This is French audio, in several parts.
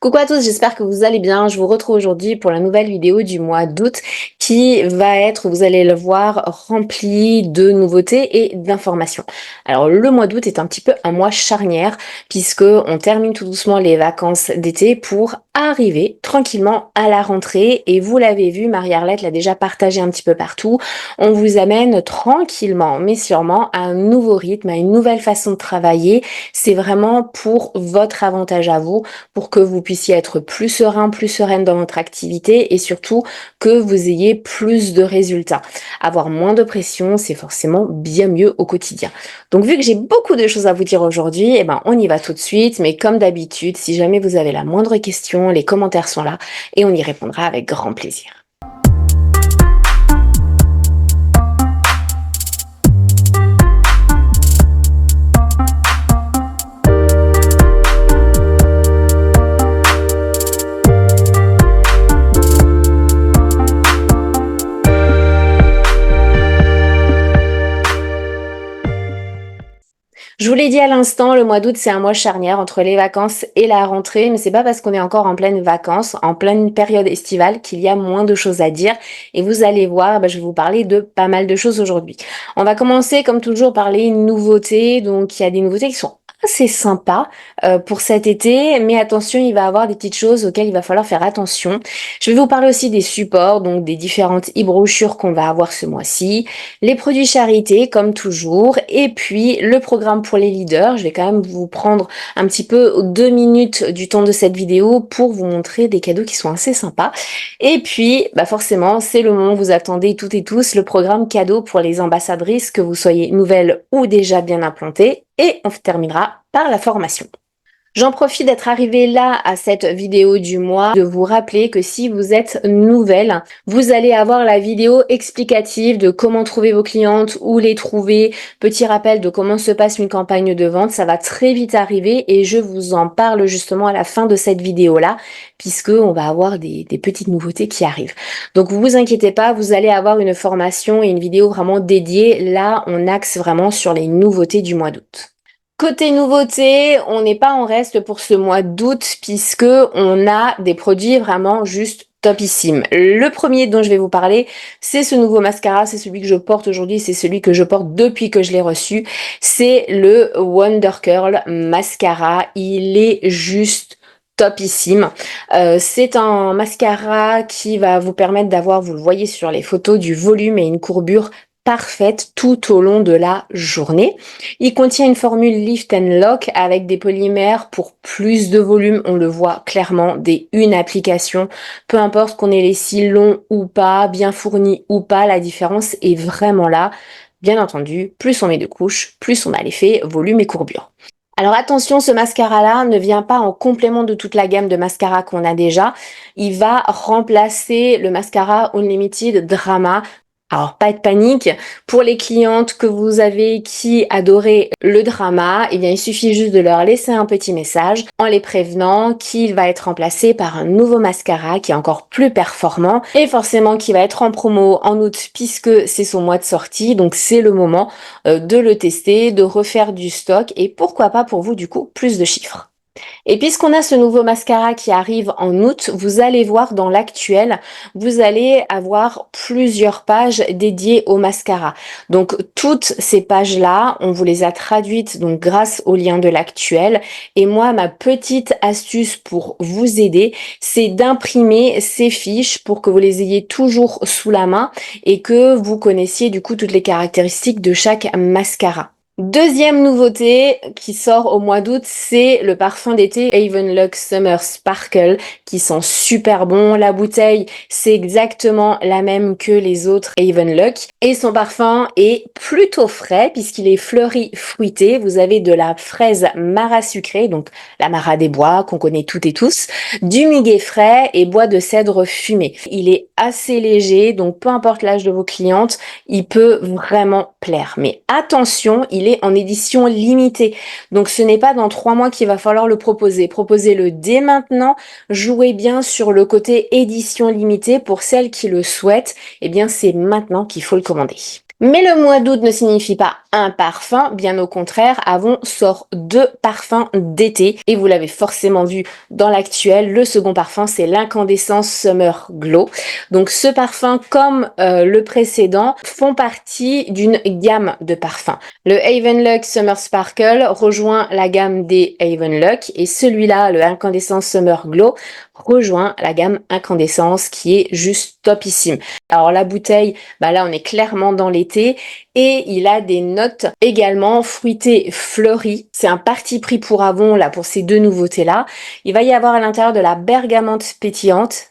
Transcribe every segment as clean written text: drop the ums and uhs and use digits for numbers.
Coucou à tous, j'espère que vous allez bien. Je vous retrouve aujourd'hui pour la nouvelle vidéo du mois d'août qui va être, vous allez le voir, remplie de nouveautés et d'informations. Alors le mois d'août est un petit peu un mois charnière puisque on termine tout doucement les vacances d'été pour arriver tranquillement à la rentrée et vous l'avez vu, Marie-Arlette l'a déjà partagé un petit peu partout. On vous amène tranquillement mais sûrement à un nouveau rythme, à une nouvelle façon de travailler. C'est vraiment pour votre avantage à vous, pour que vous puissiez être plus serein, plus sereine dans votre activité et surtout que vous ayez plus de résultats. Avoir moins de pression, c'est forcément bien mieux au quotidien. Donc vu que j'ai beaucoup de choses à vous dire aujourd'hui, eh ben, on y va tout de suite. Mais comme d'habitude, si jamais vous avez la moindre question, les commentaires sont là et on y répondra avec grand plaisir. Je vous l'ai dit à l'instant, le mois d'août, c'est un mois charnière entre les vacances et la rentrée, mais c'est pas parce qu'on est encore en pleine vacances, en pleine période estivale, qu'il y a moins de choses à dire. Et vous allez voir, je vais vous parler de pas mal de choses aujourd'hui. On va commencer, comme toujours, par les nouveautés. Donc, il y a des nouveautés qui sont assez sympas pour cet été, mais attention, il va y avoir des petites choses auxquelles il va falloir faire attention. Je vais vous parler aussi des supports, donc des différentes e-brochures qu'on va avoir ce mois-ci, les produits charité comme toujours, et puis le programme pour les leaders. Je vais quand même vous prendre un petit peu 2 minutes du temps de cette vidéo pour vous montrer des cadeaux qui sont assez sympas. Et puis, forcément, c'est le moment où vous attendez toutes et tous, le programme cadeau pour les ambassadrices, que vous soyez nouvelles ou déjà bien implantées. Et on terminera par la formation. J'en profite d'être arrivée là à cette vidéo du mois, de vous rappeler que si vous êtes nouvelle, vous allez avoir la vidéo explicative de comment trouver vos clientes, où les trouver, petit rappel de comment se passe une campagne de vente, ça va très vite arriver et je vous en parle justement à la fin de cette vidéo-là, puisque on va avoir des petites nouveautés qui arrivent. Donc vous inquiétez pas, vous allez avoir une formation et une vidéo vraiment dédiée. Là, on axe vraiment sur les nouveautés du mois d'août. Côté nouveauté, on n'est pas en reste pour ce mois d'août puisque on a des produits vraiment juste topissimes. Le premier dont je vais vous parler, c'est ce nouveau mascara, c'est celui que je porte aujourd'hui, c'est celui que je porte depuis que je l'ai reçu. C'est le Wonder Curl Mascara. Il est juste topissime. C'est un mascara qui va vous permettre d'avoir, vous le voyez sur les photos, du volume et une courbure parfaite tout au long de la journée. Il contient une formule Lift and Lock avec des polymères pour plus de volume. On le voit clairement dès une application. Peu importe qu'on ait les cils longs ou pas, bien fournis ou pas, la différence est vraiment là. Bien entendu, plus on met de couches, plus on a l'effet volume et courbure. Alors attention, ce mascara-là ne vient pas en complément de toute la gamme de mascara qu'on a déjà. Il va remplacer le mascara Unlimited Drama. Alors, pas de panique. Pour les clientes que vous avez qui adoraient le drama, eh bien, il suffit juste de leur laisser un petit message en les prévenant qu'il va être remplacé par un nouveau mascara qui est encore plus performant et forcément qui va être en promo en août puisque c'est son mois de sortie. Donc, c'est le moment de le tester, de refaire du stock et pourquoi pas pour vous, du coup, plus de chiffres. Et puisqu'on a ce nouveau mascara qui arrive en août, vous allez voir dans l'actuel, vous allez avoir plusieurs pages dédiées au mascara. Donc toutes ces pages-là, on vous les a traduites donc grâce au lien de l'actuel. Et moi, ma petite astuce pour vous aider, c'est d'imprimer ces fiches pour que vous les ayez toujours sous la main et que vous connaissiez du coup toutes les caractéristiques de chaque mascara. Deuxième nouveauté qui sort au mois d'août, c'est le parfum d'été Haven Luxe Summer Sparkle qui sent super bon. La bouteille, c'est exactement la même que les autres Haven Luxe et son parfum est plutôt frais puisqu'il est fleuri fruité. Vous avez de la fraise mara sucrée, donc la mara des bois qu'on connaît toutes et tous, du muguet frais et bois de cèdre fumé. Il est assez léger, donc peu importe l'âge de vos clientes, il peut vraiment plaire. Mais attention, il est en édition limitée. Donc ce n'est pas dans 3 mois qu'il va falloir le proposer. Proposez-le dès maintenant. Jouez bien sur le côté édition limitée. Pour celles qui le souhaitent, eh bien c'est maintenant qu'il faut le commander. Mais le mois d'août ne signifie pas un parfum, bien au contraire, Avon sort deux parfums d'été et vous l'avez forcément vu dans l'actuel, le second parfum c'est l'incandescence Summer Glow. Donc ce parfum comme le précédent font partie d'une gamme de parfums. Le Havenluck Summer Sparkle rejoint la gamme des Havenluck et celui-là, le incandescence Summer Glow, rejoint la gamme incandescence qui est juste topissime. Alors la bouteille, bah là on est clairement dans l'été et il a des notes également fruitées fleuries. C'est un parti pris pour Avon là pour ces deux nouveautés là. Il va y avoir à l'intérieur de la bergamote pétillante,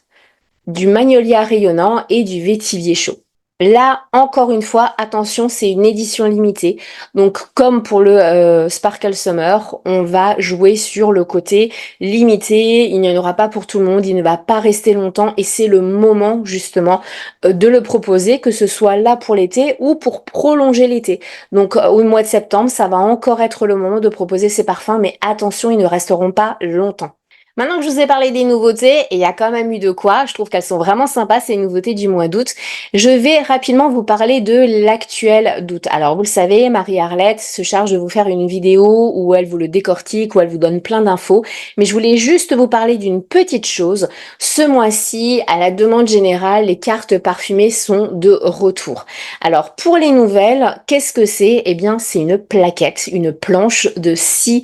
du magnolia rayonnant et du vétivier chaud. Là, encore une fois, attention, c'est une édition limitée. Donc, comme pour le Sparkle Summer, on va jouer sur le côté limité. Il n'y en aura pas pour tout le monde. Il ne va pas rester longtemps. Et c'est le moment, justement, de le proposer, que ce soit là pour l'été ou pour prolonger l'été. Donc, au mois de septembre, ça va encore être le moment de proposer ces parfums. Mais attention, ils ne resteront pas longtemps. Maintenant que je vous ai parlé des nouveautés, et il y a quand même eu de quoi, je trouve qu'elles sont vraiment sympas ces nouveautés du mois d'août, je vais rapidement vous parler de l'actuel d'août. Alors vous le savez, Marie-Arlette se charge de vous faire une vidéo où elle vous le décortique, où elle vous donne plein d'infos, mais je voulais juste vous parler d'une petite chose. Ce mois-ci, à la demande générale, les cartes parfumées sont de retour. Alors pour les nouvelles, qu'est-ce que c'est? Eh bien c'est une plaquette, une planche de 6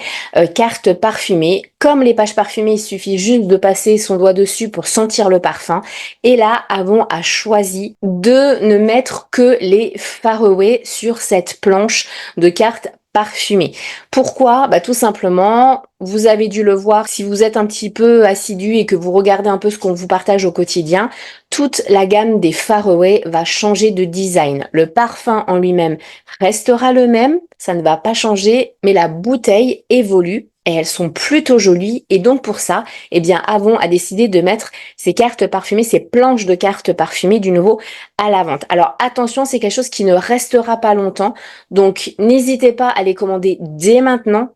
cartes parfumées. Comme les pages parfumées, il suffit juste de passer son doigt dessus pour sentir le parfum. Et là, Avon a choisi de ne mettre que les faraway sur cette planche de cartes parfumées. Pourquoi? Bah tout simplement, vous avez dû le voir si vous êtes un petit peu assidu et que vous regardez un peu ce qu'on vous partage au quotidien, toute la gamme des faraway va changer de design. Le parfum en lui-même restera le même, ça ne va pas changer, mais la bouteille évolue et elles sont plutôt jolies et donc pour ça, eh bien Avon a décidé de mettre ces cartes parfumées, ces planches de cartes parfumées du nouveau à la vente. Alors attention, c'est quelque chose qui ne restera pas longtemps, donc n'hésitez pas à les commander dès maintenant.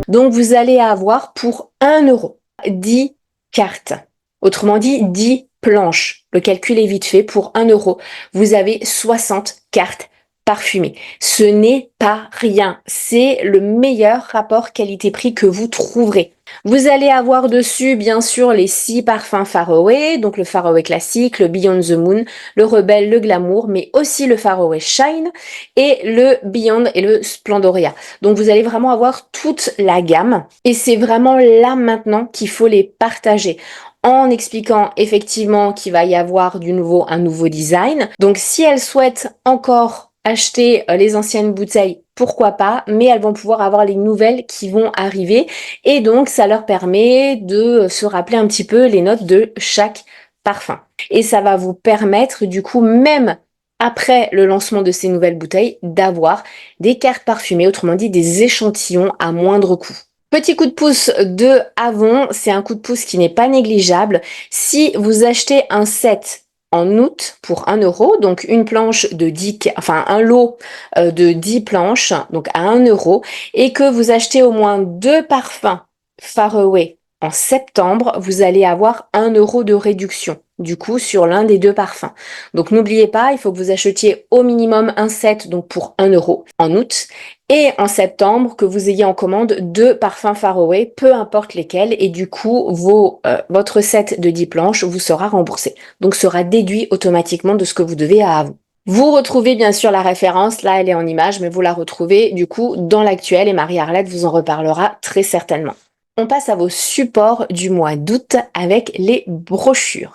Donc vous allez avoir pour 1 euro 10 cartes. Autrement dit, 10 planches. Le calcul est vite fait. Pour 1 euro, vous avez 60 cartes parfumées. Ce n'est pas rien. C'est le meilleur rapport qualité-prix que vous trouverez. Vous allez avoir dessus, bien sûr, les 6 parfums Faraway, donc le Faraway classique, le Beyond the Moon, le Rebelle, le Glamour, mais aussi le Faraway Shine et le Beyond et le Splendoria. Donc vous allez vraiment avoir toute la gamme et c'est vraiment là maintenant qu'il faut les partager en expliquant effectivement qu'il va y avoir un nouveau design. Donc si elles souhaitent encore acheter les anciennes bouteilles, pourquoi pas, mais elles vont pouvoir avoir les nouvelles qui vont arriver et donc ça leur permet de se rappeler un petit peu les notes de chaque parfum. Et ça va vous permettre du coup, même après le lancement de ces nouvelles bouteilles, d'avoir des cartes parfumées, autrement dit des échantillons à moindre coût. Petit coup de pouce de Avon, c'est un coup de pouce qui n'est pas négligeable. Si vous achetez un set en août pour 1 euro, donc une planche de 10, enfin un lot de 10 planches, donc à 1 euro, et que vous achetez au moins 2 parfums Faraway en septembre, vous allez avoir 1 euro de réduction, du coup, sur l'un des 2 parfums. Donc n'oubliez pas, il faut que vous achetiez au minimum un set, donc pour 1 euro en août, et en septembre, que vous ayez en commande 2 parfums Faraway, peu importe lesquels, et du coup, votre set de 10 planches vous sera remboursé. Donc sera déduit automatiquement de ce que vous devez à Avon. Vous retrouvez bien sûr la référence, là elle est en image, mais vous la retrouvez du coup dans l'actuel et Marie-Arlette vous en reparlera très certainement. On passe à vos supports du mois d'août avec les brochures.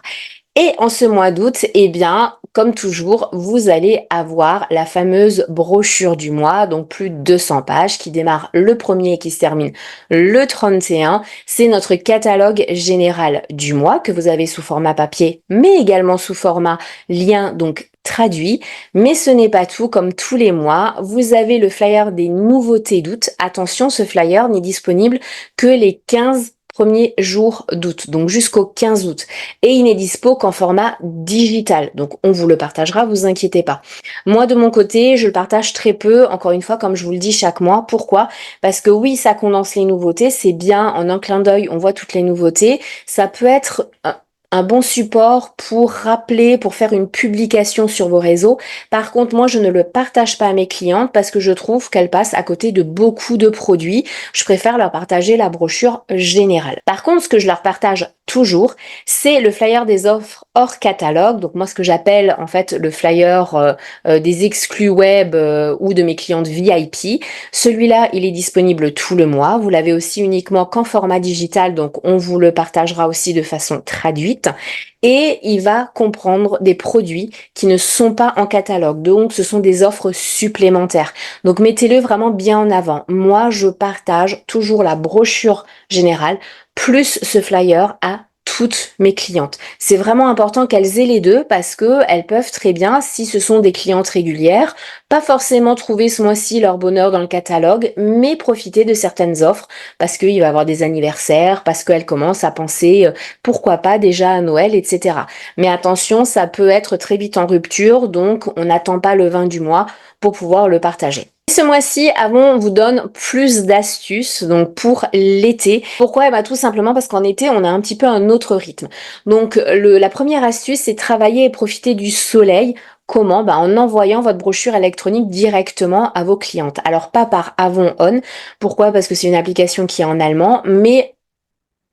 Et en ce mois d'août, eh bien, comme toujours, vous allez avoir la fameuse brochure du mois, donc plus de 200 pages, qui démarre le 1er et qui se termine le 31. C'est notre catalogue général du mois que vous avez sous format papier, mais également sous format lien, donc traduit. Mais ce n'est pas tout, comme tous les mois, vous avez le flyer des nouveautés d'août. Attention, ce flyer n'est disponible que les 15 premiers jours d'août, donc jusqu'au 15 août. Et il n'est dispo qu'en format digital. Donc on vous le partagera, vous inquiétez pas. Moi de mon côté, je le partage très peu, encore une fois, comme je vous le dis chaque mois. Pourquoi? Parce que oui, ça condense les nouveautés, c'est bien, en un clin d'œil, on voit toutes les nouveautés. Ça peut être un bon support pour rappeler, pour faire une publication sur vos réseaux. Par contre, moi, je ne le partage pas à mes clientes parce que je trouve qu'elles passent à côté de beaucoup de produits. Je préfère leur partager la brochure générale. Par contre, ce que je leur partage toujours, c'est le flyer des offres hors catalogue. Donc moi, ce que j'appelle en fait le flyer des exclus web ou de mes clientes VIP. Celui-là, il est disponible tout le mois. Vous l'avez aussi uniquement qu'en format digital, donc on vous le partagera aussi de façon traduite. Et il va comprendre des produits qui ne sont pas en catalogue. Donc, ce sont des offres supplémentaires. Donc, mettez-le vraiment bien en avant. Moi, je partage toujours la brochure générale plus ce flyer à toutes mes clientes. C'est vraiment important qu'elles aient les deux parce que elles peuvent très bien, si ce sont des clientes régulières, pas forcément trouver ce mois-ci leur bonheur dans le catalogue, mais profiter de certaines offres parce qu'il va y avoir des anniversaires, parce qu'elles commencent à penser pourquoi pas déjà à Noël, etc. Mais attention, ça peut être très vite en rupture, donc on n'attend pas le 20 du mois pour pouvoir le partager. Ce mois-ci, Avon vous donne plus d'astuces donc pour l'été. Pourquoi? Tout simplement parce qu'en été, on a un petit peu un autre rythme. Donc la première astuce, c'est travailler et profiter du soleil. Comment? En envoyant votre brochure électronique directement à vos clientes. Alors pas par Avon On. Pourquoi? Parce que c'est une application qui est en allemand, mais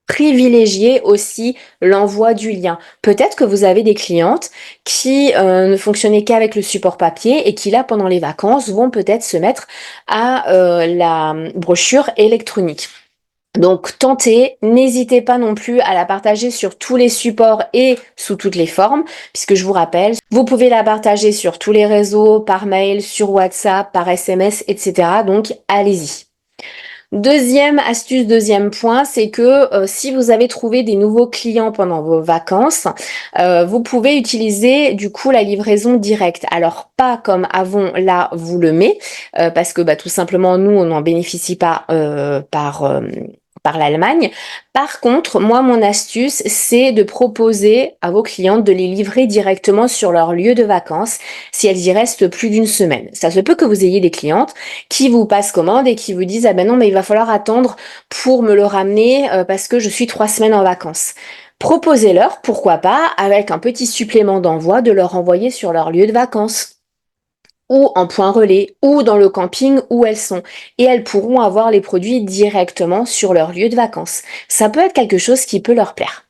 privilégier aussi l'envoi du lien. Peut-être que vous avez des clientes qui ne fonctionnaient qu'avec le support papier et qui là pendant les vacances vont peut-être se mettre à la brochure électronique. Donc tentez, n'hésitez pas non plus à la partager sur tous les supports et sous toutes les formes, puisque je vous rappelle, vous pouvez la partager sur tous les réseaux, par mail, sur WhatsApp, par SMS, etc. Donc allez-y. Deuxième astuce, deuxième point, c'est que si vous avez trouvé des nouveaux clients pendant vos vacances, vous pouvez utiliser du coup la livraison directe. Alors pas comme Avon là vous le met, parce que tout simplement nous on n'en bénéficie pas par l'Allemagne. Par contre, moi, mon astuce, c'est de proposer à vos clientes de les livrer directement sur leur lieu de vacances si elles y restent plus d'une semaine. Ça se peut que vous ayez des clientes qui vous passent commande et qui vous disent ah ben non mais il va falloir attendre pour me le ramener parce que je suis 3 semaines en vacances. Proposez-leur, pourquoi pas, avec un petit supplément d'envoi, de leur envoyer sur leur lieu de vacances ou en point relais, ou dans le camping où elles sont. Et elles pourront avoir les produits directement sur leur lieu de vacances. Ça peut être quelque chose qui peut leur plaire.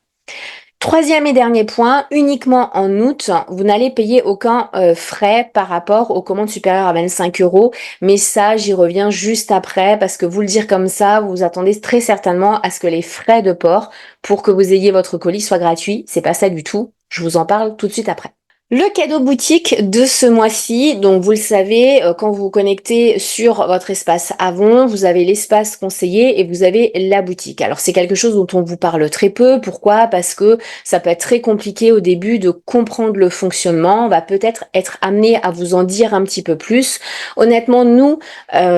Troisième et dernier point, uniquement en août, vous n'allez payer aucun frais par rapport aux commandes supérieures à 25 euros. Mais ça, j'y reviens juste après parce que vous le dire comme ça, vous attendez très certainement à ce que les frais de port pour que vous ayez votre colis soient gratuits. C'est pas ça du tout. Je vous en parle tout de suite après. Le cadeau boutique de ce mois-ci, donc vous le savez, quand vous vous connectez sur votre espace Avon, vous avez l'espace conseillé et vous avez la boutique. Alors c'est quelque chose dont on vous parle très peu. Pourquoi? Parce que ça peut être très compliqué au début de comprendre le fonctionnement. On va peut-être être amené à vous en dire un petit peu plus. Honnêtement, nous,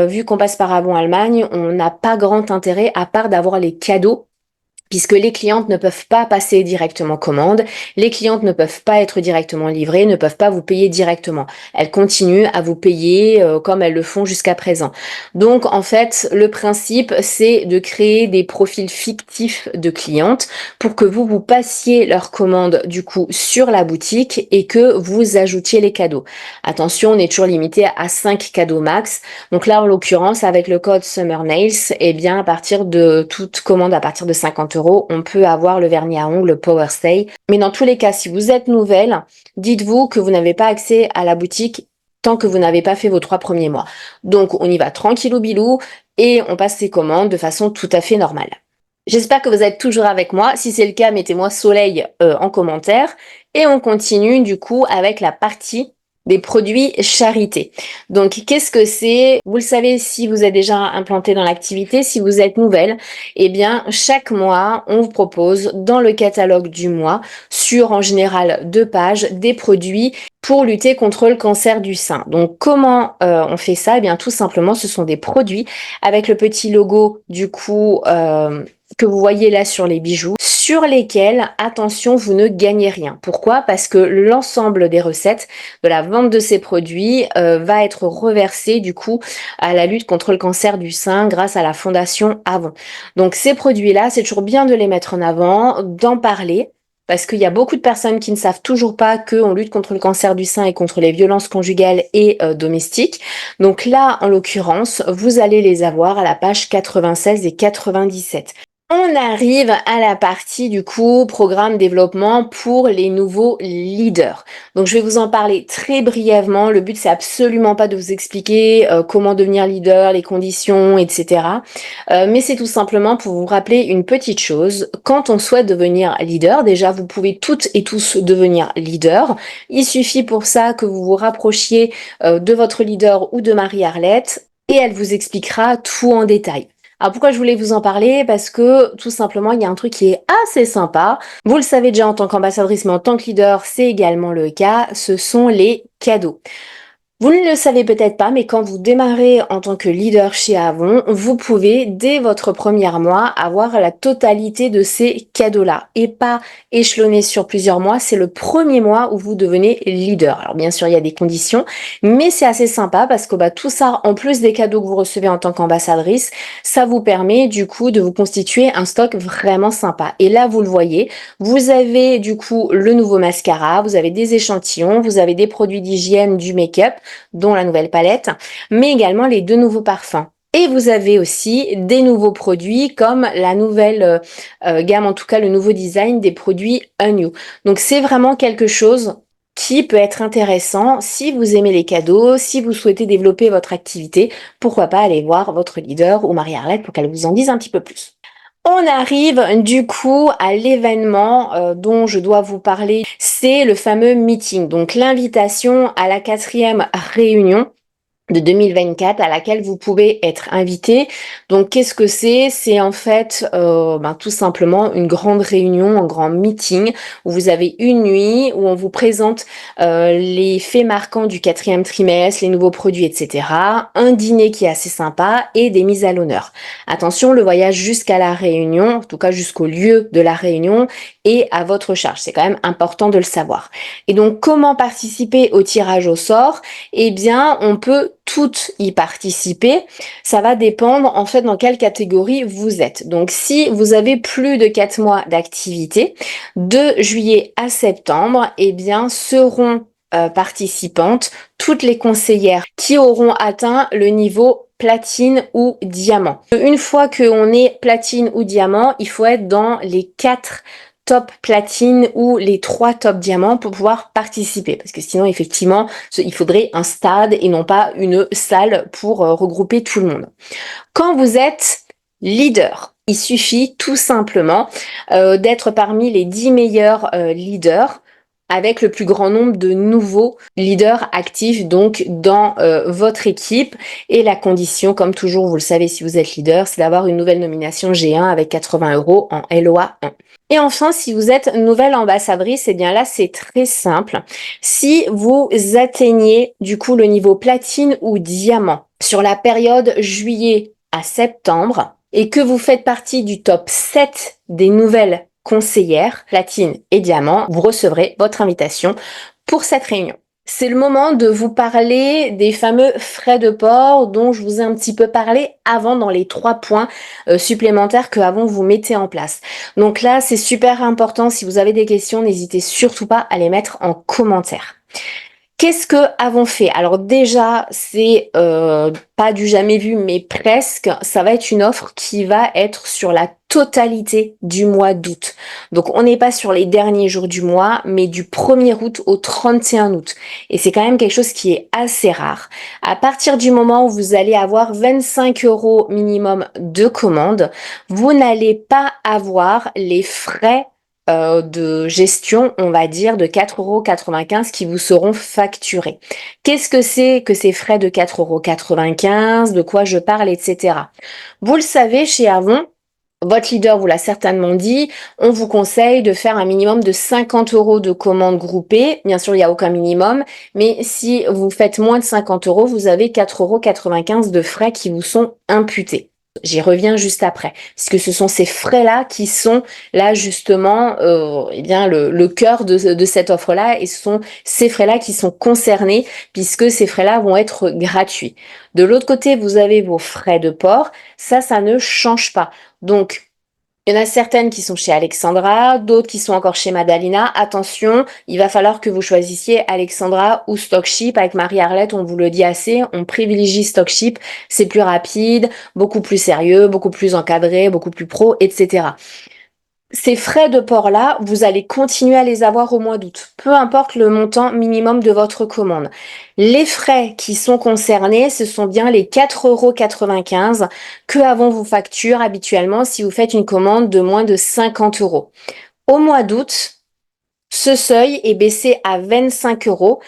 vu qu'on passe par Avon Allemagne, on n'a pas grand intérêt à part d'avoir les cadeaux puisque les clientes ne peuvent pas passer directement commande, les clientes ne peuvent pas être directement livrées, ne peuvent pas vous payer directement. Elles continuent à vous payer comme elles le font jusqu'à présent. Donc en fait, le principe, c'est de créer des profils fictifs de clientes pour que vous passiez leur commande du coup sur la boutique et que vous ajoutiez les cadeaux. Attention, on est toujours limité à 5 cadeaux max. Donc là, en l'occurrence, avec le code Summer Nails, eh bien, à partir de toute commande à partir de 50 euros, on peut avoir le vernis à ongles Power Stay. Mais dans tous les cas, si vous êtes nouvelle, dites-vous que vous n'avez pas accès à la boutique tant que vous n'avez pas fait vos 3 premiers mois. Donc, on y va tranquillou bilou et on passe ses commandes de façon tout à fait normale. J'espère que vous êtes toujours avec moi. Si c'est le cas, mettez-moi soleil en commentaire. Et on continue du coup avec la partie des produits charité. Donc, qu'est-ce que c'est? Vous le savez si vous êtes déjà implanté dans l'activité, si vous êtes nouvelle, eh bien, chaque mois, on vous propose dans le catalogue du mois, sur en général 2 pages, des produits pour lutter contre le cancer du sein. Donc, comment on fait ça? Eh bien, tout simplement, ce sont des produits avec le petit logo du coup que vous voyez là sur les bijoux, sur lesquels, attention, vous ne gagnez rien. Pourquoi? Parce que l'ensemble des recettes de la vente de ces produits va être reversé du coup à la lutte contre le cancer du sein grâce à la fondation Avon. Donc ces produits-là, c'est toujours bien de les mettre en avant, d'en parler. parce qu'il y a beaucoup de personnes qui ne savent toujours pas qu'on lutte contre le cancer du sein et contre les violences conjugales et domestiques. Donc là, en l'occurrence, vous allez les avoir à la page 96 et 97. On arrive à la partie du coup programme développement pour les nouveaux leaders. Donc je vais vous en parler très brièvement. Le but c'est absolument pas de vous expliquer comment devenir leader, les conditions, etc. Mais c'est tout simplement pour vous rappeler une petite chose. Quand on souhaite devenir leader, déjà vous pouvez toutes et tous devenir leader. Il suffit pour ça que vous vous rapprochiez de votre leader ou de Marie-Arlette et elle vous expliquera tout en détail. Alors pourquoi je voulais vous en parler? Parce que tout simplement, il y a un truc qui est assez sympa. Vous le savez déjà en tant qu'ambassadrice, mais en tant que leader, c'est également le cas. Ce sont les cadeaux. Vous ne le savez peut-être pas, mais quand vous démarrez en tant que leader chez Avon, vous pouvez, dès votre premier mois, avoir la totalité de ces cadeaux-là et pas échelonner sur plusieurs mois. C'est le premier mois où vous devenez leader. Alors bien sûr, il y a des conditions, mais c'est assez sympa parce que tout ça, en plus des cadeaux que vous recevez en tant qu'ambassadrice, ça vous permet du coup de vous constituer un stock vraiment sympa. Et là, vous le voyez, vous avez du coup le nouveau mascara, vous avez des échantillons, vous avez des produits d'hygiène, du make-up, dont la nouvelle palette, mais également les 2 nouveaux parfums. Et vous avez aussi des nouveaux produits comme la nouvelle gamme, en tout cas le nouveau design des produits Unnew. Donc c'est vraiment quelque chose qui peut être intéressant si vous aimez les cadeaux, si vous souhaitez développer votre activité, pourquoi pas aller voir votre leader ou Marie-Arlette pour qu'elle vous en dise un petit peu plus. On arrive du coup à l'événement dont je dois vous parler, c'est le fameux meeting, donc l'invitation à la 4e réunion de 2024 à laquelle vous pouvez être invité. Donc qu'est-ce que c'est? C'est en fait tout simplement une grande réunion, un grand meeting où vous avez une nuit où on vous présente les faits marquants du 4e trimestre, les nouveaux produits, etc. Un dîner qui est assez sympa et des mises à l'honneur. Attention, le voyage jusqu'à la réunion, en tout cas jusqu'au lieu de la réunion, est à votre charge. C'est quand même important de le savoir. Et donc comment participer au tirage au sort? Eh bien, on peut toutes y participer. Ça va dépendre en fait dans quelle catégorie vous êtes. Donc si vous avez plus de 4 mois d'activité, de juillet à septembre, eh bien seront participantes toutes les conseillères qui auront atteint le niveau platine ou diamant. Une fois qu'on est platine ou diamant, il faut être dans les 4 top platine ou les 3 top diamants pour pouvoir participer. Parce que sinon, effectivement, il faudrait un stade et non pas une salle pour regrouper tout le monde. Quand vous êtes leader, il suffit tout simplement d'être parmi les 10 meilleurs leaders avec le plus grand nombre de nouveaux leaders actifs donc dans votre équipe. Et la condition, comme toujours, vous le savez si vous êtes leader, c'est d'avoir une nouvelle nomination G1 avec 80 € en LOA 1. Et enfin, si vous êtes nouvelle ambassadrice, eh bien là, c'est très simple. Si vous atteignez du coup le niveau platine ou diamant sur la période juillet à septembre et que vous faites partie du top 7 des nouvelles conseillères, platine et diamant, vous recevrez votre invitation pour cette réunion. C'est le moment de vous parler des fameux frais de port dont je vous ai un petit peu parlé avant dans les 3 points supplémentaires que Avon vous mettez en place. Donc là, c'est super important. Si vous avez des questions, n'hésitez surtout pas à les mettre en commentaire. Qu'est-ce que Avon fait? Alors déjà, c'est pas du jamais vu, mais presque. Ça va être une offre qui va être sur la totalité du mois d'août. Donc on n'est pas sur les derniers jours du mois, mais du 1er août au 31 août. Et c'est quand même quelque chose qui est assez rare. À partir du moment où vous allez avoir 25 € minimum de commande, vous n'allez pas avoir les frais de gestion, on va dire, de 4,95 € qui vous seront facturés. Qu'est-ce que c'est que ces frais de 4,95 €? De quoi je parle, etc. Vous le savez, chez Avon, votre leader vous l'a certainement dit, on vous conseille de faire un minimum de 50 € de commandes groupées. Bien sûr, il n'y a aucun minimum, mais si vous faites moins de 50 €, vous avez 4,95 € de frais qui vous sont imputés. J'y reviens juste après, puisque ce sont ces frais-là qui sont là justement eh bien le cœur de cette offre-là, et ce sont ces frais-là qui sont concernés, puisque ces frais-là vont être gratuits. De l'autre côté, vous avez vos frais de port, ça ne change pas. Donc, Il y en a certaines qui sont chez Alexandra, d'autres qui sont encore chez Madalina. Attention, il va falloir que vous choisissiez Alexandra ou Stockship. Avec Marie-Arlette, on vous le dit assez, on privilégie Stockship. C'est plus rapide, beaucoup plus sérieux, beaucoup plus encadré, beaucoup plus pro, etc. Ces frais de port-là, vous allez continuer à les avoir au mois d'août, peu importe le montant minimum de votre commande. Les frais qui sont concernés, ce sont bien les 4,95 € que Avon vous facture habituellement si vous faites une commande de moins de 50 euros. Au mois d'août, ce seuil est baissé à 25 euros.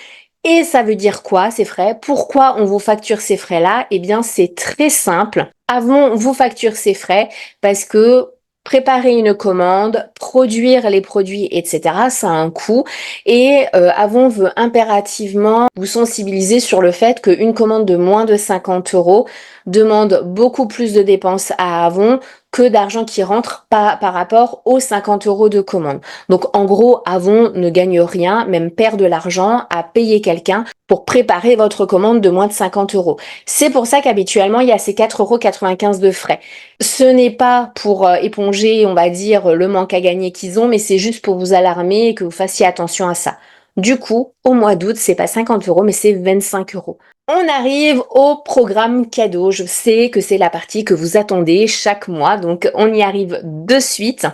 Et ça veut dire quoi, ces frais? Pourquoi on vous facture ces frais-là? Eh bien, c'est très simple. Avon vous facture ces frais parce que préparer une commande, produire les produits, etc., ça a un coût. Et Avon veut impérativement vous sensibiliser sur le fait qu'une commande de moins de 50 euros demande beaucoup plus de dépenses à Avon que d'argent qui rentre par rapport aux 50 euros de commande. Donc en gros, Avon ne gagne rien, même perd de l'argent à payer quelqu'un pour préparer votre commande de moins de 50 euros. C'est pour ça qu'habituellement, il y a ces 4,95 € de frais. Ce n'est pas pour éponger, on va dire, le manque à gagner qu'ils ont, mais c'est juste pour vous alarmer et que vous fassiez attention à ça. Du coup, au mois d'août, c'est pas 50 euros, mais c'est 25 euros. On arrive au programme cadeau. Je sais que c'est la partie que vous attendez chaque mois, donc on y arrive de suite.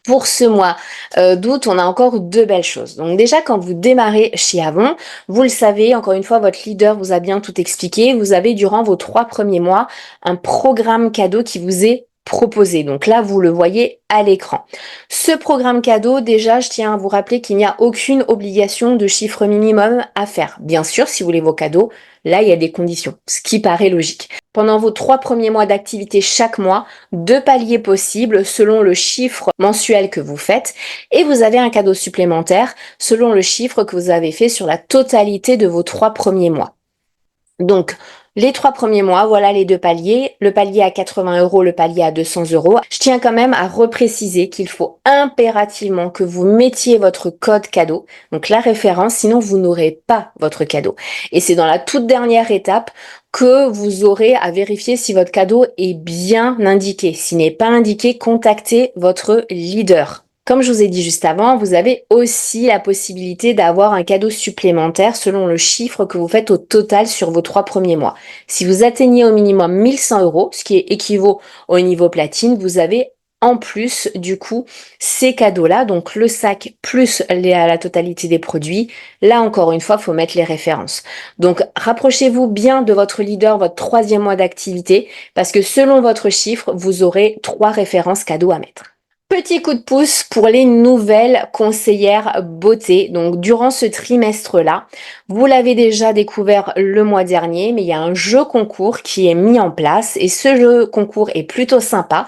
Pour ce mois d'août, on a encore deux belles choses. Donc déjà, quand vous démarrez chez Avon, vous le savez, encore une fois, votre leader vous a bien tout expliqué. Vous avez durant vos 3 premiers mois un programme cadeau qui vous est proposé. Donc là, vous le voyez à l'écran. Ce programme cadeau, déjà, je tiens à vous rappeler qu'il n'y a aucune obligation de chiffre minimum à faire. Bien sûr, si vous voulez vos cadeaux, là, il y a des conditions, ce qui paraît logique. Pendant vos 3 premiers mois d'activité chaque mois, 2 paliers possibles selon le chiffre mensuel que vous faites et vous avez un cadeau supplémentaire selon le chiffre que vous avez fait sur la totalité de vos 3 premiers mois. Donc, les 3 premiers mois, voilà les 2 paliers. Le palier à 80 euros, le palier à 200 euros. Je tiens quand même à repréciser qu'il faut impérativement que vous mettiez votre code cadeau, donc la référence, sinon vous n'aurez pas votre cadeau. Et c'est dans la toute dernière étape que vous aurez à vérifier si votre cadeau est bien indiqué. S'il n'est pas indiqué, contactez votre leader. Comme je vous ai dit juste avant, vous avez aussi la possibilité d'avoir un cadeau supplémentaire selon le chiffre que vous faites au total sur vos 3 premiers mois. Si vous atteignez au minimum 1100 euros, ce qui équivaut au niveau platine, vous avez en plus du coup ces cadeaux-là, donc le sac plus la totalité des produits. Là encore une fois, il faut mettre les références. Donc rapprochez-vous bien de votre leader, votre 3e mois d'activité, parce que selon votre chiffre, vous aurez 3 références cadeaux à mettre. Petit coup de pouce pour les nouvelles conseillères beauté. Donc, durant ce trimestre-là, vous l'avez déjà découvert le mois dernier, mais il y a un jeu concours qui est mis en place et ce jeu concours est plutôt sympa.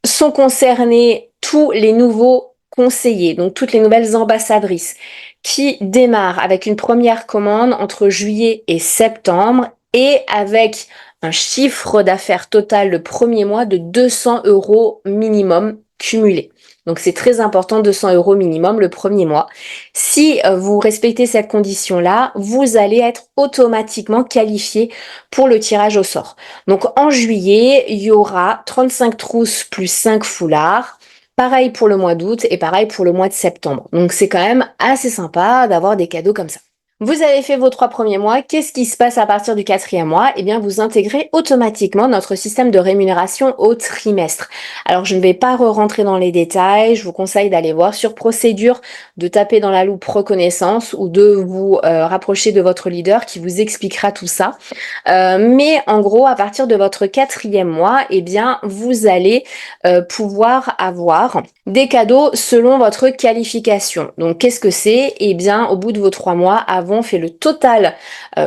Sont concernés tous les nouveaux conseillers, donc toutes les nouvelles ambassadrices qui démarrent avec une première commande entre juillet et septembre et avec un chiffre d'affaires total le premier mois de 200 euros minimum cumulé. Donc c'est très important, 200 euros minimum le premier mois. Si vous respectez cette condition-là, vous allez être automatiquement qualifié pour le tirage au sort. Donc en juillet, il y aura 35 trousses plus 5 foulards. Pareil pour le mois d'août et pareil pour le mois de septembre. Donc c'est quand même assez sympa d'avoir des cadeaux comme ça. Vous avez fait vos 3 premiers mois, qu'est-ce qui se passe à partir du 4e mois? Eh bien, vous intégrez automatiquement notre système de rémunération au trimestre. Alors, je ne vais pas rentrer dans les détails, je vous conseille d'aller voir sur procédure, de taper dans la loupe reconnaissance ou de vous rapprocher de votre leader qui vous expliquera tout ça. Mais en gros, à partir de votre 4e mois, eh bien, vous allez pouvoir avoir des cadeaux selon votre qualification. Donc, qu'est-ce que c'est? Eh bien, au bout de vos 3 mois, Avon fait le total,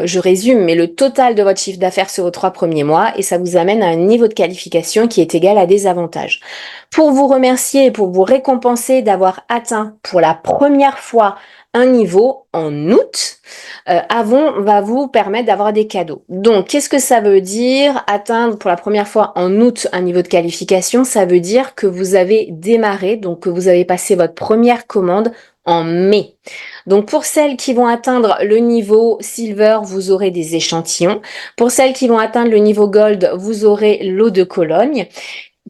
je résume, mais le total de votre chiffre d'affaires sur vos 3 premiers mois et ça vous amène à un niveau de qualification qui est égal à des avantages. Pour vous remercier et pour vous récompenser d'avoir atteint pour la première fois un niveau en août, Avon va vous permettre d'avoir des cadeaux. Donc, qu'est-ce que ça veut dire atteindre pour la première fois en août un niveau de qualification? Ça veut dire que vous avez démarré, donc que vous avez passé votre première commande en mai. Donc pour celles qui vont atteindre le niveau silver, vous aurez des échantillons. Pour celles qui vont atteindre le niveau gold, vous aurez l'eau de Cologne.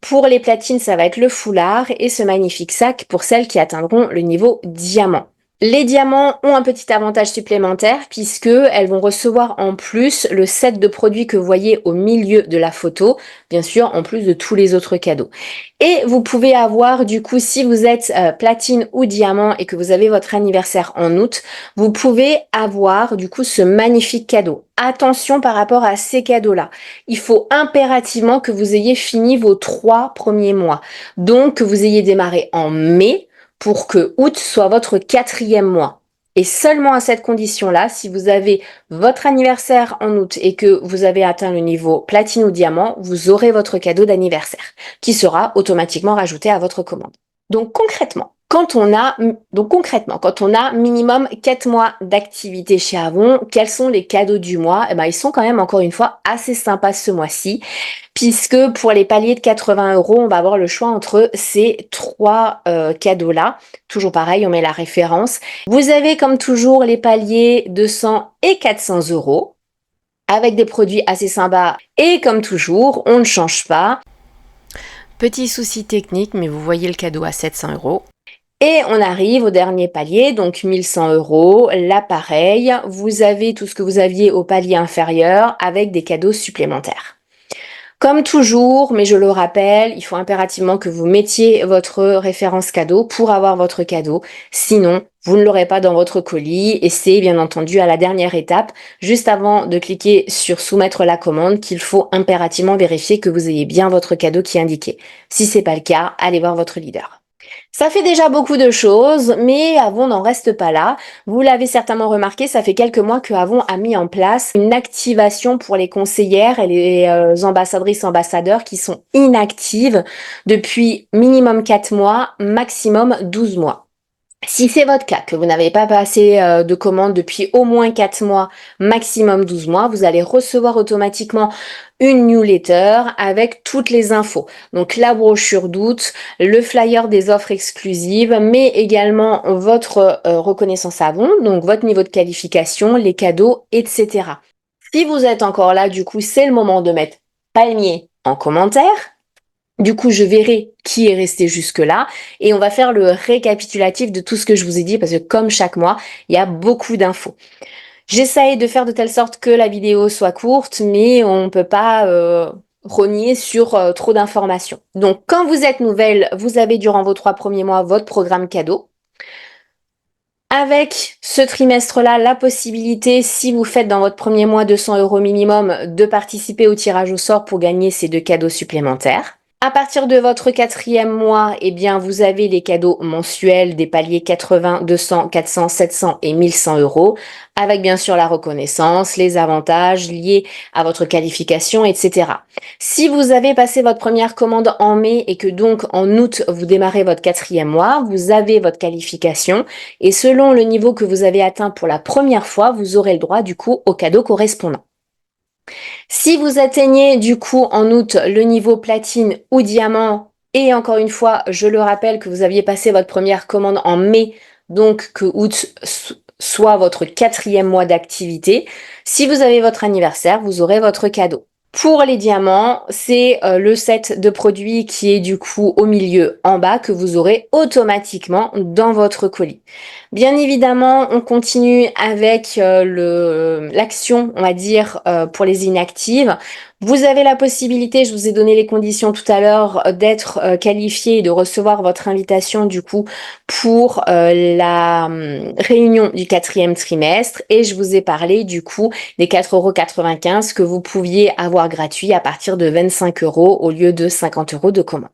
Pour les platines, ça va être le foulard et ce magnifique sac pour celles qui atteindront le niveau diamant. Les diamants ont un petit avantage supplémentaire puisque elles vont recevoir en plus le set de produits que vous voyez au milieu de la photo, bien sûr en plus de tous les autres cadeaux. Et vous pouvez avoir du coup, si vous êtes platine ou diamant et que vous avez votre anniversaire en août, vous pouvez avoir du coup ce magnifique cadeau. Attention par rapport à ces cadeaux-là. Il faut impérativement que vous ayez fini vos 3 premiers mois. Donc que vous ayez démarré en mai pour que août soit votre 4e mois. Et seulement à cette condition-là, si vous avez votre anniversaire en août et que vous avez atteint le niveau platine ou diamant, vous aurez votre cadeau d'anniversaire qui sera automatiquement rajouté à votre commande. Donc concrètement, quand on a minimum 4 mois d'activité chez Avon, quels sont les cadeaux du mois? Eh ben, ils sont quand même encore une fois assez sympas ce mois-ci, puisque pour les paliers de 80 €, on va avoir le choix entre ces 3 cadeaux-là. Toujours pareil, on met la référence. Vous avez comme toujours les paliers de 100 et 400 € avec des produits assez sympas et comme toujours, on ne change pas. Petit souci technique, mais vous voyez le cadeau à 700 €. Et on arrive au dernier palier, donc 1100 €, l'appareil. Vous avez tout ce que vous aviez au palier inférieur avec des cadeaux supplémentaires. Comme toujours, mais je le rappelle, il faut impérativement que vous mettiez votre référence cadeau pour avoir votre cadeau. Sinon, vous ne l'aurez pas dans votre colis et c'est bien entendu à la dernière étape, juste avant de cliquer sur soumettre la commande, qu'il faut impérativement vérifier que vous ayez bien votre cadeau qui est indiqué. Si c'est pas le cas, allez voir votre leader. Ça fait déjà beaucoup de choses, mais Avon n'en reste pas là. Vous l'avez certainement remarqué, ça fait quelques mois que Avon a mis en place une activation pour les conseillères et les ambassadrices ambassadeurs qui sont inactives depuis minimum 4 mois, maximum 12 mois. Si c'est votre cas, que vous n'avez pas passé de commande depuis au moins 4 mois, maximum 12 mois, vous allez recevoir automatiquement une newsletter avec toutes les infos. Donc la brochure d'août, le flyer des offres exclusives, mais également votre reconnaissance Avon, donc votre niveau de qualification, les cadeaux, etc. Si vous êtes encore là, du coup, c'est le moment de mettre palmier en commentaire. Du coup, je verrai qui est resté jusque-là et on va faire le récapitulatif de tout ce que je vous ai dit parce que comme chaque mois, il y a beaucoup d'infos. J'essaye de faire de telle sorte que la vidéo soit courte, mais on ne peut pas rogner sur trop d'informations. Donc, quand vous êtes nouvelle, vous avez durant vos 3 premiers mois votre programme cadeau. Avec ce trimestre-là, la possibilité, si vous faites dans votre premier mois 200 € minimum, de participer au tirage au sort pour gagner ces 2 cadeaux supplémentaires. À partir de votre 4e mois, eh bien, vous avez les cadeaux mensuels des paliers 80, 200, 400, 700 et 1100 €, avec bien sûr la reconnaissance, les avantages liés à votre qualification, etc. Si vous avez passé votre première commande en mai et que donc en août, vous démarrez votre 4e mois, vous avez votre qualification et selon le niveau que vous avez atteint pour la première fois, vous aurez le droit du coup au cadeau correspondant. Si vous atteignez du coup en août le niveau platine ou diamant, et encore une fois, je le rappelle que vous aviez passé votre première commande en mai, donc que août soit votre 4e mois d'activité, si vous avez votre anniversaire, vous aurez votre cadeau. Pour les diamants, c'est le set de produits qui est du coup au milieu en bas que vous aurez automatiquement dans votre colis. Bien évidemment, on continue avec l'action, on va dire, pour les inactives. Vous avez la possibilité, je vous ai donné les conditions tout à l'heure, d'être qualifié et de recevoir votre invitation du coup pour la réunion du 4e trimestre et je vous ai parlé du coup des 4,95 € que vous pouviez avoir gratuit à partir de 25 € au lieu de 50 € de commande.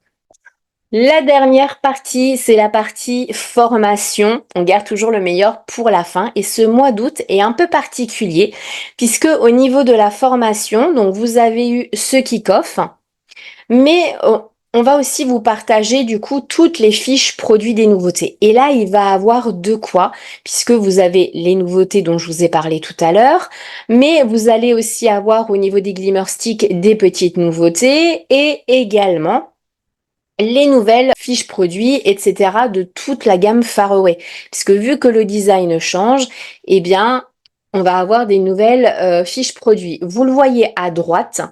La dernière partie, c'est la partie formation. On garde toujours le meilleur pour la fin et ce mois d'août est un peu particulier puisque au niveau de la formation, donc vous avez eu ce kick-off, mais on va aussi vous partager du coup toutes les fiches produits des nouveautés. Et là, il va avoir de quoi puisque vous avez les nouveautés dont je vous ai parlé tout à l'heure, mais vous allez aussi avoir au niveau des Glimmer Sticks des petites nouveautés et également les nouvelles fiches produits, etc. de toute la gamme Faraway. Puisque vu que le design change, eh bien, on va avoir des nouvelles fiches produits. Vous le voyez à droite,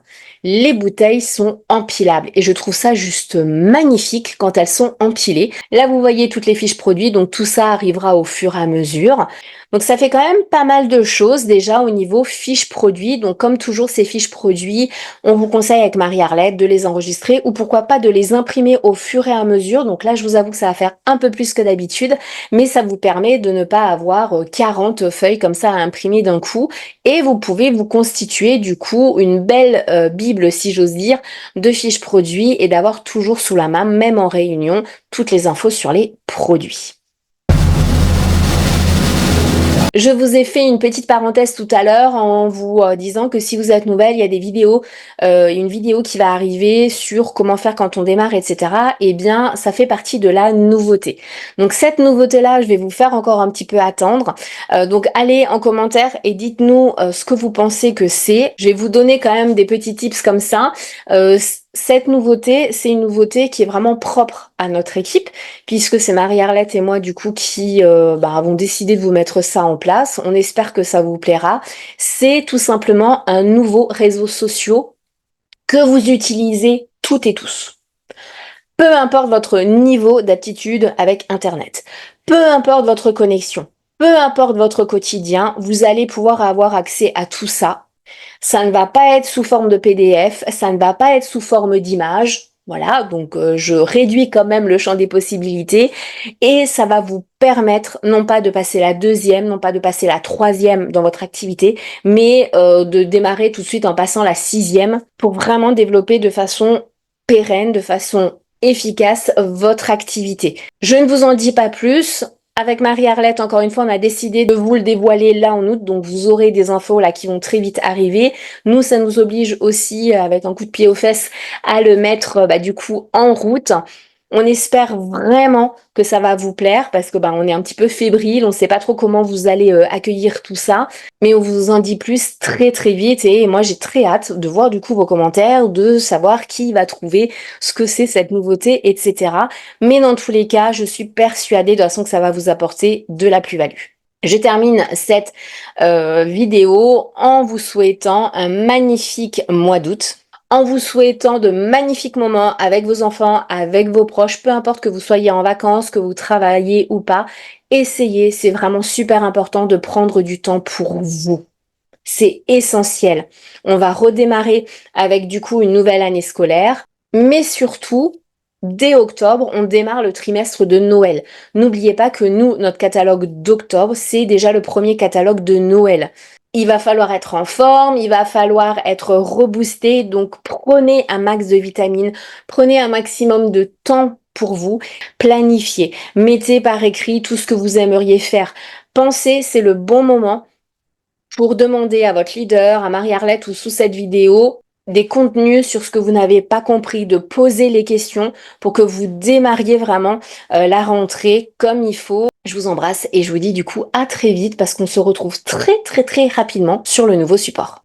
Les bouteilles sont empilables et je trouve ça juste magnifique quand elles sont empilées. Là, vous voyez toutes les fiches produits, donc tout ça arrivera au fur et à mesure. Donc ça fait quand même pas mal de choses déjà au niveau fiches produits. Donc comme toujours ces fiches produits, on vous conseille avec Marie-Arlette de les enregistrer ou pourquoi pas de les imprimer au fur et à mesure. Donc là je vous avoue que ça va faire un peu plus que d'habitude, mais ça vous permet de ne pas avoir 40 feuilles comme ça à imprimer d'un coup. Et vous pouvez vous constituer du coup une belle bible si j'ose dire de fiches produits et d'avoir toujours sous la main, même en réunion, toutes les infos sur les produits. Je vous ai fait une petite parenthèse tout à l'heure en vous disant que si vous êtes nouvelle, il y a des vidéos, une vidéo qui va arriver sur comment faire quand on démarre, etc. Eh bien, ça fait partie de la nouveauté. Donc cette nouveauté-là, je vais vous faire encore un petit peu attendre. Donc allez en commentaire et dites-nous ce que vous pensez que c'est. Je vais vous donner quand même des petits tips comme ça. Cette nouveauté, c'est une nouveauté qui est vraiment propre à notre équipe, puisque c'est Marie-Arlette et moi du coup qui avons décidé de vous mettre ça en place. On espère que ça vous plaira. C'est tout simplement un nouveau réseau social que vous utilisez toutes et tous. Peu importe votre niveau d'aptitude avec Internet, peu importe votre connexion, peu importe votre quotidien, vous allez pouvoir avoir accès à tout ça. Ça ne va pas être sous forme de PDF, ça ne va pas être sous forme d'image. Voilà, donc je réduis quand même le champ des possibilités et ça va vous permettre non pas de passer la deuxième, non pas de passer la troisième dans votre activité, mais de démarrer tout de suite en passant la sixième pour vraiment développer de façon pérenne, de façon efficace votre activité. Je ne vous en dis pas plus. Avec Marie-Arlette, encore une fois, on a décidé de vous le dévoiler là en août, donc vous aurez des infos là qui vont très vite arriver. Nous, ça nous oblige aussi, avec un coup de pied aux fesses, à le mettre du coup en route. On espère vraiment que ça va vous plaire parce que on est un petit peu fébrile, on ne sait pas trop comment vous allez accueillir tout ça, mais on vous en dit plus très très vite et moi j'ai très hâte de voir du coup vos commentaires, de savoir qui va trouver ce que c'est cette nouveauté, etc. Mais dans tous les cas, je suis persuadée de toute façon que ça va vous apporter de la plus-value. Je termine cette vidéo en vous souhaitant un magnifique mois d'août, en vous souhaitant de magnifiques moments avec vos enfants, avec vos proches, peu importe que vous soyez en vacances, que vous travaillez ou pas. Essayez, c'est vraiment super important de prendre du temps pour vous. C'est essentiel. On va redémarrer avec du coup une nouvelle année scolaire, mais surtout, dès octobre, on démarre le trimestre de Noël. N'oubliez pas que nous, notre catalogue d'octobre, c'est déjà le premier catalogue de Noël. Il va falloir être en forme, il va falloir être reboosté, donc prenez un max de vitamines, prenez un maximum de temps pour vous, planifiez, mettez par écrit tout ce que vous aimeriez faire. Pensez, c'est le bon moment pour demander à votre leader, à Marie-Arlette ou sous cette vidéo, des contenus sur ce que vous n'avez pas compris, de poser les questions pour que vous démarriez vraiment la rentrée comme il faut. Je vous embrasse et je vous dis du coup à très vite parce qu'on se retrouve très très très rapidement sur le nouveau support.